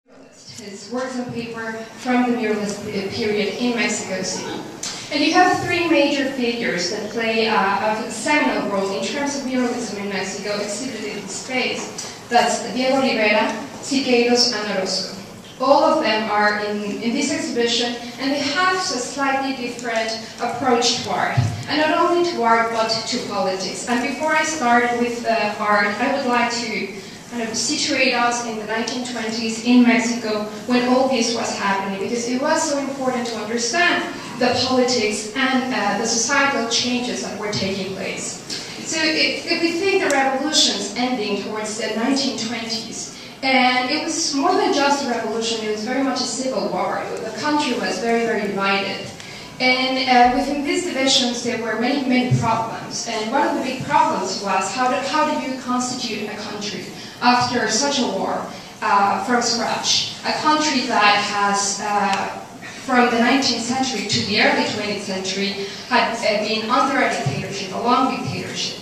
His works on paper from the Muralist period in Mexico City. And you have three major figures that play a seminal role in terms of muralism in Mexico exhibited in space. That's Diego Rivera, Siqueiros, and Orozco. All of them are in this exhibition, and they have a slightly different approach to art. And not only to art, but to politics. And before I start with art, I would like to kind of situate us in the 1920s in Mexico when all this was happening, because it was so important to understand the politics and the societal changes that were taking place. So if we think the revolutions ending towards the 1920s, and it was more than just a revolution, it was very much a civil war. The country was very, very divided. And within these divisions, there were many, many problems. And one of the big problems was how do you constitute a country after such a war from scratch? A country that has, from the 19th century to the early 20th century, had been under a dictatorship, a long dictatorship,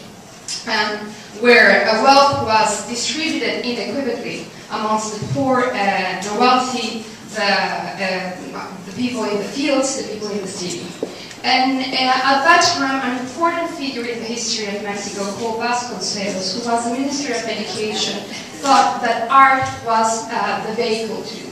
where wealth was distributed inequitably amongst the poor, the wealthy, the people in the fields, the people in the city. And at that time, an important figure in the history of Mexico called Vasconcelos, who was the Minister of Education, thought that art was the vehicle to do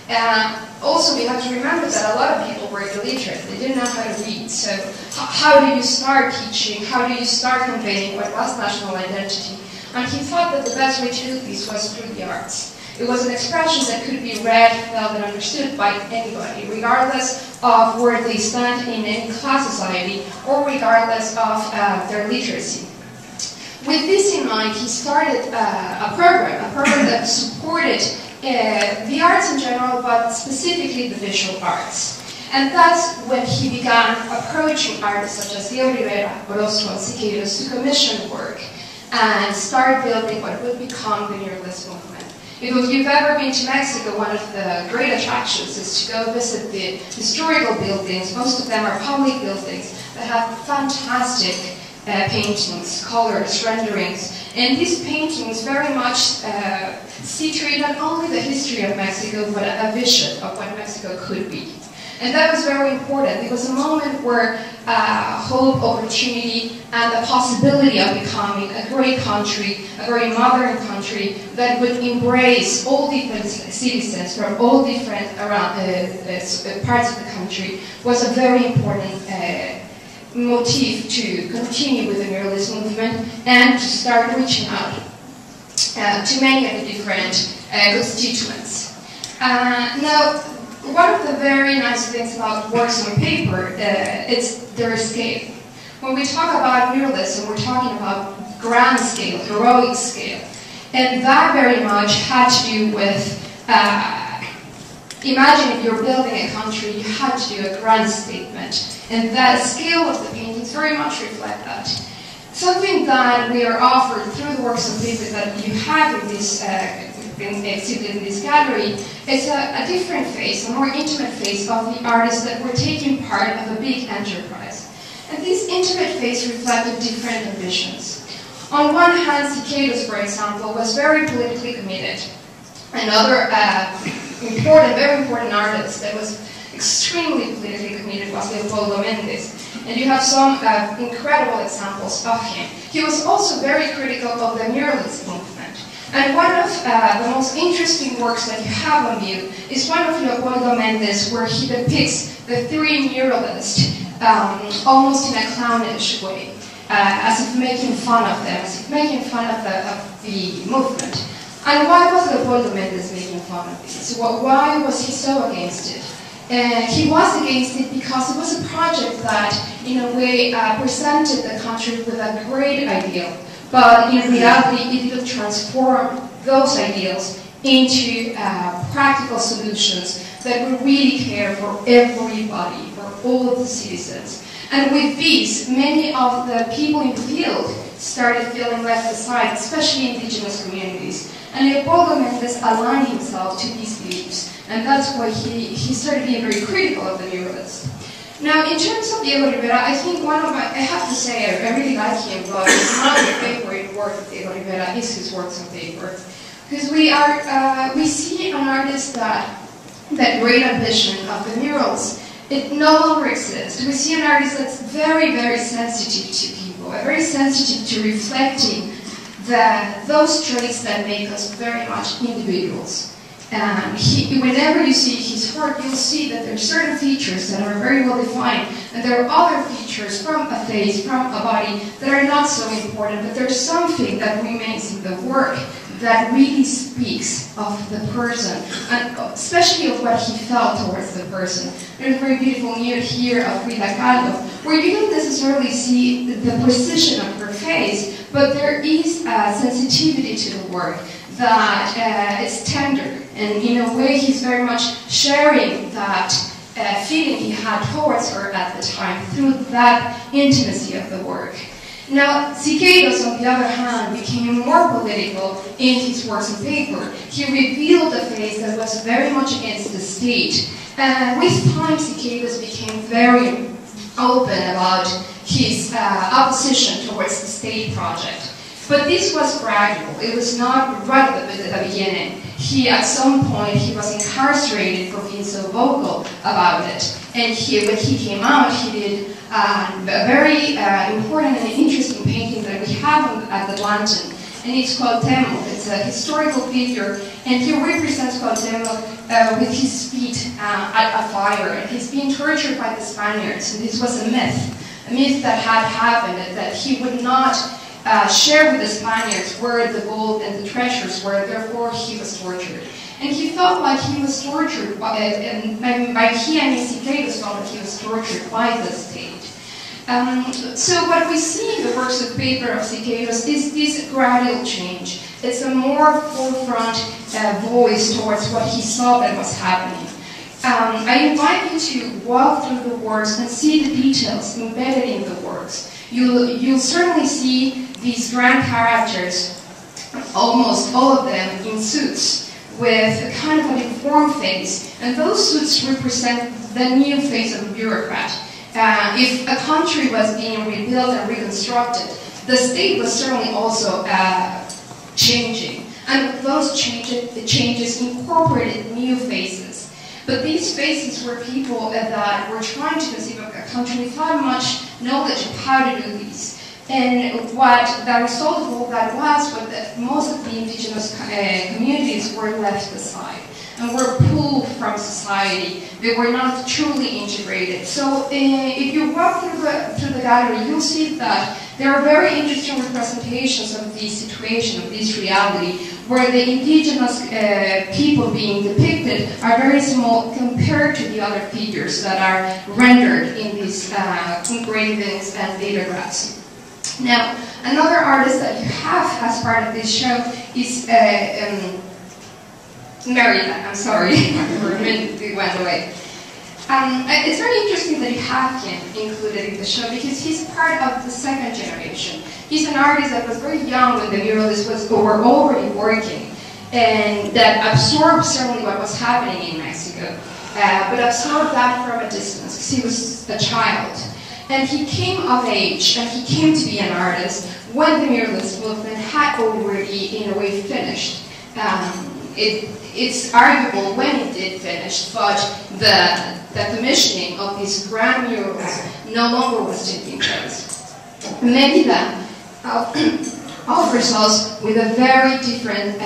that. Also, we have to remember that a lot of people were illiterate. They didn't know how to read. So how do you start teaching? How do you start conveying what was national identity? And he thought that the best way to do this was through the arts. It was an expression that could be read, felt, and understood by anybody, regardless of where they stand in any class society, or regardless of their literacy. With this in mind, he started a program that supported the arts in general, but specifically the visual arts. And that's when he began approaching artists such as Diego Rivera, Orozco, and Siqueiros to commission work and start building what would become the Muralist movement. If you've ever been to Mexico, one of the great attractions is to go visit the historical buildings. Most of them are public buildings that have fantastic paintings, colors, renderings. And these paintings very much situate not only the history of Mexico, but a vision of what Mexico could be. And that was very important. It was a moment where hope, opportunity, and the possibility of becoming a great country, a very modern country that would embrace all different citizens from all different parts of the country was a very important motif to continue with the Muralist movement and to start reaching out to many of the different constituents. Now, one of the very nice things about works on paper is their scale. When we talk about muralism, we're talking about grand scale, heroic scale. And that very much had to do with, imagine if you're building a country, you had to do a grand statement. And that scale of the paintings very much reflect that. Something that we are offered through the works on paper that you have in this exhibited in this gallery is a different face, a more intimate face of the artists that were taking part of a big enterprise. And this intimate face reflected different ambitions. On one hand, Siqueiros, for example, was very politically committed. Another very important artist that was extremely politically committed was Leopoldo Méndez. And you have some incredible examples of him. He was also very critical of the Muralist movement. And one of the most interesting works that you have on view is one of Leopoldo Méndez, where he depicts the three muralists almost in a clownish way, as if making fun of them, as if making fun of the movement. And why was Leopoldo Méndez making fun of this? Why was he so against it? He was against it because it was a project that, in a way, presented the country with a great ideal. But in reality, it will transform those ideals into practical solutions that will really care for everybody, for all of the citizens. And with these, many of the people in the field started feeling left aside, especially indigenous communities. And Leopoldo Méndez aligned himself to these beliefs. And that's why he started being very critical of the muralists. Now, in terms of Diego Rivera, I think I have to say, I really like him, but one of my favorite work of Diego Rivera is his works on paper. Because we see an artist that great ambition of the murals, it no longer exists. We see an artist that's very, very sensitive to people, very sensitive to reflecting those traits that make us very much individuals. Whenever you see his work, you'll see that there are certain features that are very well defined, and there are other features from a face, from a body, that are not so important, but there's something that remains in the work that really speaks of the person, and especially of what he felt towards the person. There's a very beautiful nude here of Frida Kahlo, where you don't necessarily see the precision of her face, but there is a sensitivity to the work that is tender, and in a way he's very much sharing that feeling he had towards her at the time through that intimacy of the work. Now, Siqueiros, on the other hand, became more political in his works on paper. He revealed a face that was very much against the state. And with time, Siqueiros became very open about his opposition towards the state project. But this was gradual. It was not right at the beginning. At some point, he was incarcerated for being so vocal about it. And when he came out, he did a very important and interesting painting that we have at the Blanton. And it's called Cuauhtémoc. It's a historical figure. And he represents Cuauhtémoc with his feet at a fire. And he's being tortured by the Spaniards. And this was a myth that had happened, that he would not share with the Spaniards where the gold and the treasures were, therefore he was tortured. And he felt like he was tortured, and by he I mean Siqueiros felt like he was tortured by the state. So what we see in the works of paper of Siqueiros is this gradual change. It's a more forefront voice towards what he saw that was happening. I invite you to walk through the works and see the details embedded in the works. You'll certainly see these grand characters, almost all of them in suits, with a kind of an informed face, and those suits represent the new face of a bureaucrat. If a country was being rebuilt and reconstructed, the state was certainly also changing, and those changes incorporated new faces. But these faces were people that were trying to conceive of a country without much knowledge of how to do these. And what the result of all that was that most of the indigenous communities were left aside and were pulled from society. They were not truly integrated. So if you walk through the gallery, you'll see that there are very interesting representations of this situation, of this reality, where the indigenous people being depicted are very small compared to the other figures that are rendered in these engravings and lithographs. Now, another artist that you have as part of this show is Merida. I'm sorry, for a minute it went away. It's very interesting that you have him included in the show because he's part of the second generation. He's an artist that was very young when the muralists were already working, and that absorbed certainly what was happening in Mexico, but absorbed that from a distance because he was a child. And he came of age, and he came to be an artist when the Muralist movement had already, in a way, finished. It's arguable when it did finish, but the commissioning of these grand murals no longer was taking place. Merida offers us with a very different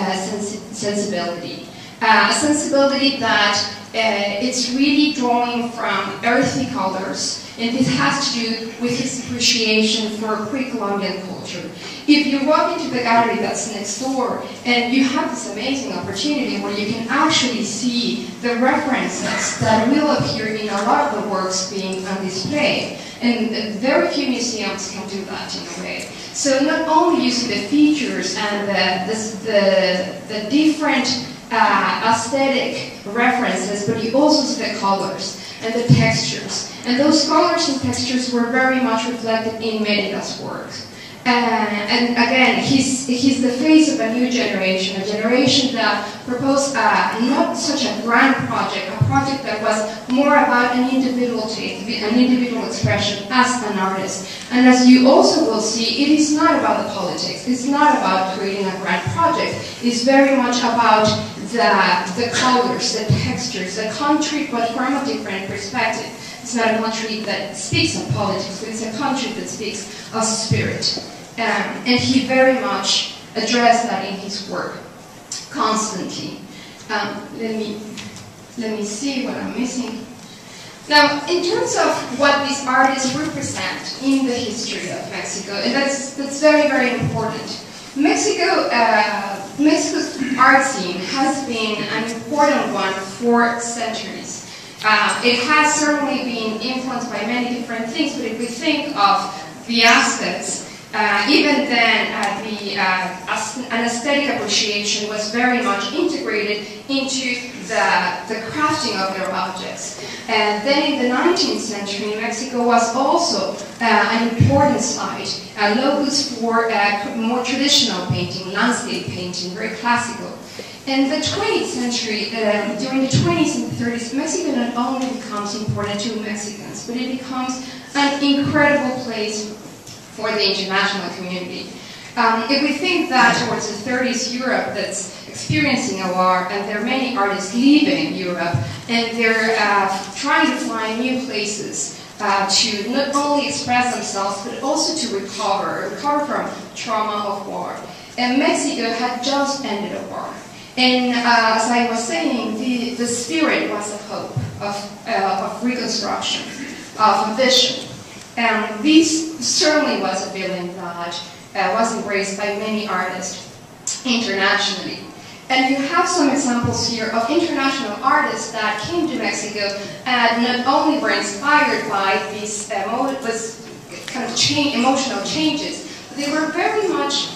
sensibility. A sensibility that it's really drawing from earthy colors, and this has to do with his appreciation for pre-Columbian culture. If you walk into the gallery that's next door, and you have this amazing opportunity where you can actually see the references that will appear in a lot of the works being on display, and very few museums can do that in a way. So not only you see the features and the different aesthetic references, but you also see the colors and the textures. And those colors and textures were very much reflected in Merida's works. And again, he's the face of a new generation, a generation that proposed not such a grand project, a project that was more about an individual taste, an individual expression as an artist. And as you also will see, it is not about the politics. It's not about creating a grand project. It's very much about the colors, the textures, the country, but from a different perspective. It's not a country that speaks of politics, but it's a country that speaks of spirit. And he very much addressed that in his work, constantly. Let me see what I'm missing. Now, in terms of what these artists represent in the history of Mexico, and that's very, very important. Mexico's art scene has been an important one for centuries. It has certainly been influenced by many different things, but if we think of the aspects, even then an aesthetic appreciation was very much integrated into the crafting of their objects. And then in the 19th century, Mexico was also an important site, a locus for more traditional painting, landscape painting, very classical. In the 20th century, during the 20s and 30s, Mexico not only becomes important to Mexicans, but it becomes an incredible place for the international community. If we think that towards the 30s, Europe that's experiencing a war, and there are many artists leaving Europe, and they're trying to find new places to not only express themselves, but also to recover from trauma of war. And Mexico had just ended a war. And as I was saying, the spirit was of hope, of reconstruction, of a vision. And this certainly was a feeling that was embraced by many artists internationally. And you have some examples here of international artists that came to Mexico and not only were inspired by these kind of emotional changes, but they were very much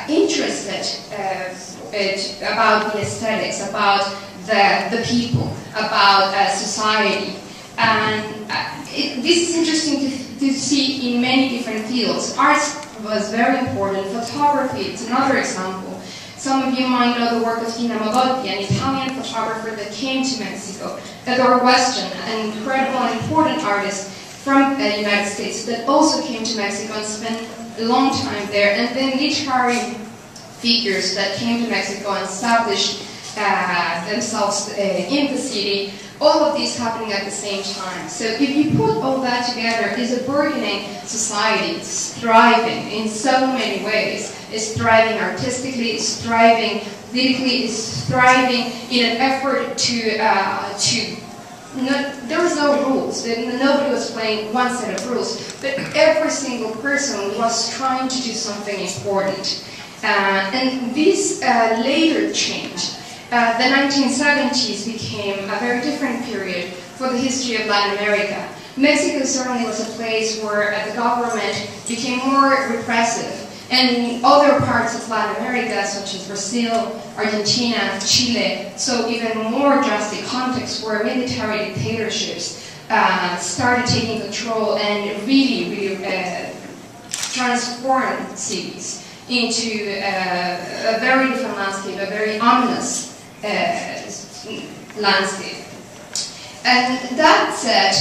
interested about the aesthetics, about the people, about society. And this is interesting to see in many different fields. Art was very important. Photography is another example. Some of you might know the work of Tina Modotti, an Italian photographer that came to Mexico, Theodore Weston, an incredible and important artist from the United States that also came to Mexico and spent a long time there. And then literary figures that came to Mexico and established themselves in the city. All of these happening at the same time. So if you put all that together, it's a burgeoning society. It's thriving in so many ways. It's thriving artistically, it's thriving politically, it's thriving in an effort there was no rules. Nobody was playing one set of rules, but every single person was trying to do something important. And this later changed. The 1970s became a very different period for the history of Latin America. Mexico certainly was a place where the government became more repressive, and other parts of Latin America, such as Brazil, Argentina, Chile, so even more drastic contexts where military dictatorships started taking control and really transformed cities into a very different landscape, a very ominous landscape. And that said,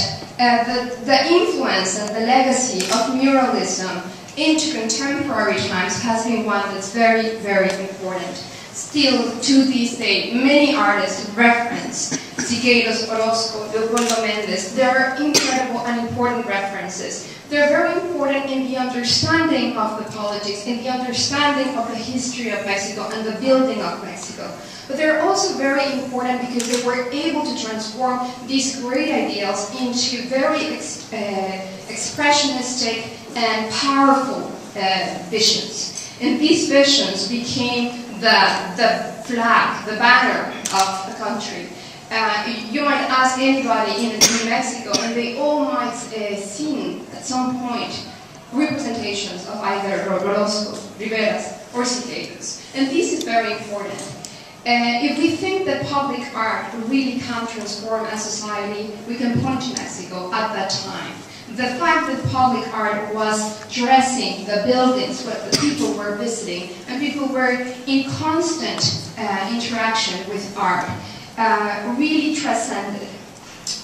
the influence and the legacy of muralism into contemporary times has been one that's very, very important. Still, to this day, many artists reference Siqueiros, Orozco, Leopoldo Mendes. They are incredible and important references. They're very important in the understanding of the politics, in the understanding of the history of Mexico and the building of Mexico. But they're also very important because they were able to transform these great ideals into very expressionistic and powerful visions. And these visions became the flag, the banner of the country. You might ask anybody in Mexico, and they all might seen at some point representations of either Orozco, Riveras, or Siqueiros. And this is very important. If we think that public art really can transform a society, we can point to Mexico at that time. The fact that public art was dressing the buildings where the people were visiting, and people were in constant interaction with art, really transcended.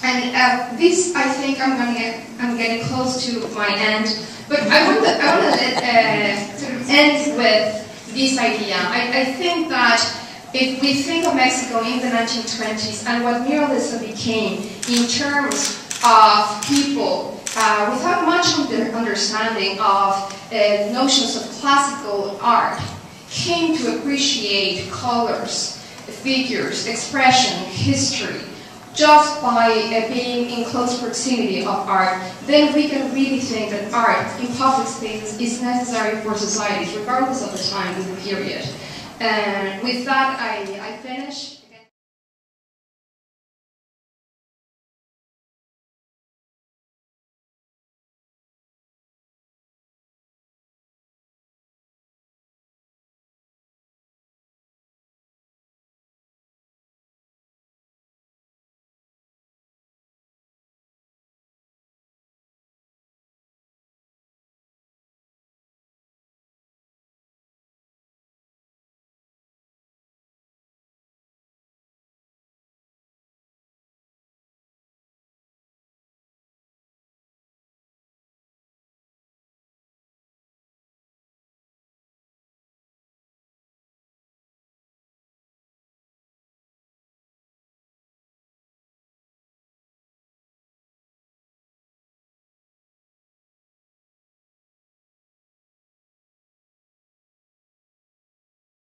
And this, I think, I'm getting close to my end, but I want to sort of end with this idea. I think that if we think of Mexico in the 1920s and what muralism became in terms of people without much understanding of notions of classical art, came to appreciate colors, figures, expression, history, just by being in close proximity of art, then we can really think that art in public spaces is necessary for societies, regardless of the time and the period. And with that, I finish.